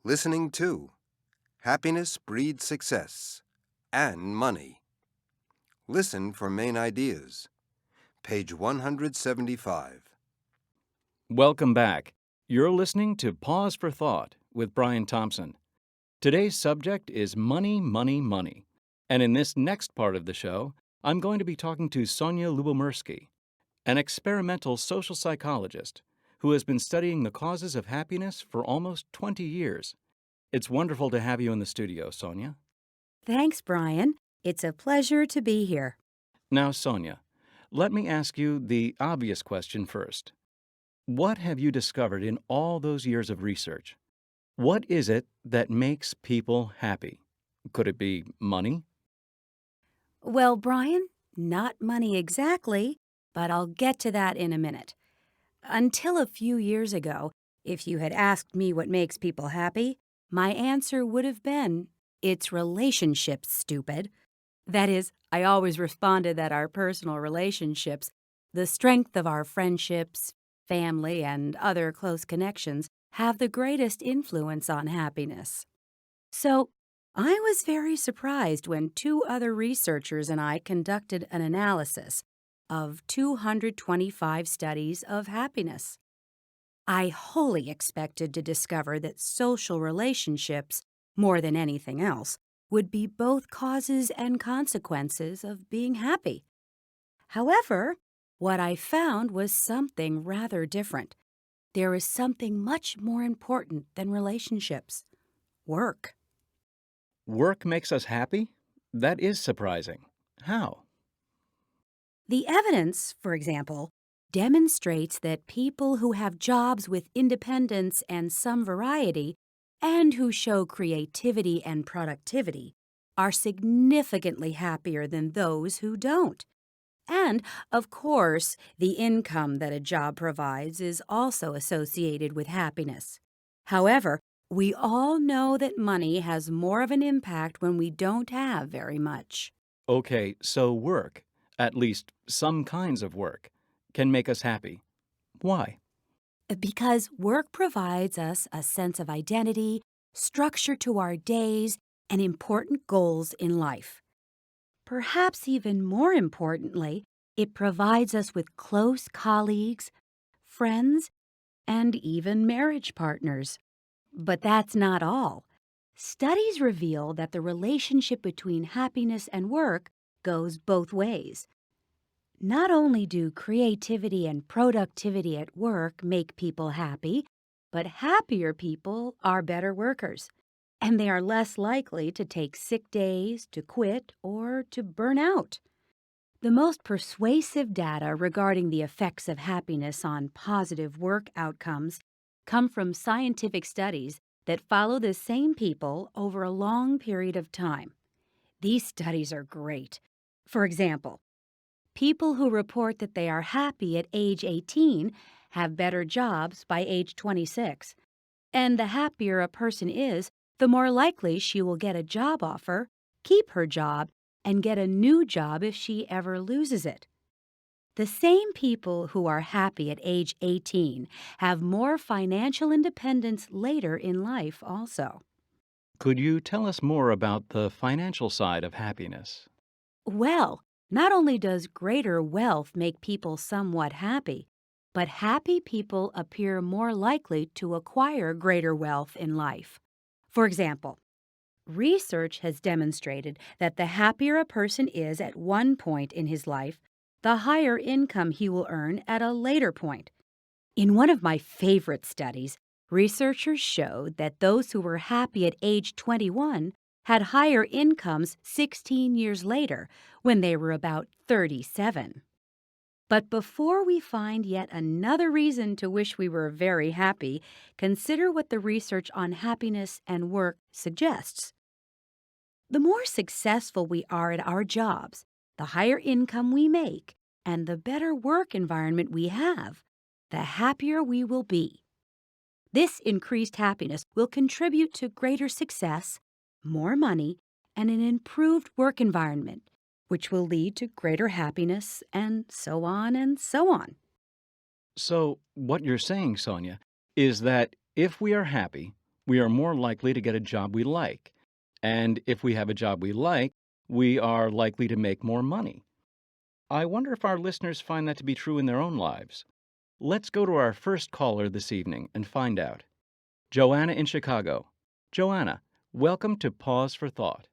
Listening to Happiness Breeds Success and Money. Listen for main ideas. Page 175. Welcome back. You're listening to Pause for Thought with Brian Thompson. Today's subject is money, money, money. And in this next part of the show, I'm going to be talking to Sonia Lubomirsky, an experimental social psychologist who has been studying the causes of happiness for almost 20 years. It's wonderful to have you in the studio, Sonia. Thanks, Brian. It's a pleasure to be here. Now, Sonia, let me ask you the obvious question first. What have you discovered in all those years of research? What is it that makes people happy? Could it be money? Well, Brian, not money exactly, but I'll get to that in a minute. Until a few years ago, if you had asked me what makes people happy, my answer would have been, it's relationships, stupid. That is, I always responded that our personal relationships, the strength of our friendships, family, and other close connections, have the greatest influence on happiness. So, I was very surprised when two other researchers and I conducted an analysis of 225 studies of happiness. I wholly expected to discover that social relationships, more than anything else, would be both causes and consequences of being happy. However, what I found was something rather different. There is something much more important than relationships: work. Work makes us happy? That is surprising. How? The evidence, for example, demonstrates that people who have jobs with independence and some variety, and who show creativity and productivity, are significantly happier than those who don't. And, of course, the income that a job provides is also associated with happiness. However, we all know that money has more of an impact when we don't have very much. Okay, so work, at least some kinds of work, can make us happy. Why? Because work provides us a sense of identity, structure to our days, and important goals in life. Perhaps even more importantly, it provides us with close colleagues, friends, and even marriage partners. But that's not all. Studies reveal that the relationship between happiness and work goes both ways. Not only do creativity and productivity at work make people happy, but happier people are better workers, and they are less likely to take sick days, to quit, or to burn out. The most persuasive data regarding the effects of happiness on positive work outcomes come from scientific studies that follow the same people over a long period of time. These studies are great. For example, people who report that they are happy at age 18 have better jobs by age 26. And the happier a person is, the more likely she will get a job offer, keep her job, and get a new job if she ever loses it. The same people who are happy at age 18 have more financial independence later in life also. Could you tell us more about the financial side of happiness? Well, not only does greater wealth make people somewhat happy, but happy people appear more likely to acquire greater wealth in life. For example, research has demonstrated that the happier a person is at one point in his life, the higher income he will earn at a later point. In one of my favorite studies, researchers showed that those who were happy at age 21 had higher incomes 16 years later, when they were about 37. But before we find yet another reason to wish we were very happy, consider what the research on happiness and work suggests. The more successful we are at our jobs, the higher income we make, and the better work environment we have, the happier we will be. This increased happiness will contribute to greater success, more money, and an improved work environment, which will lead to greater happiness, and so on and so on. So, what you're saying, Sonia, is that if we are happy, we are more likely to get a job we like. And if we have a job we like, we are likely to make more money. I wonder if our listeners find that to be true in their own lives. Let's go to our first caller this evening and find out. Joanna in Chicago. Joanna, welcome to Pause for Thought.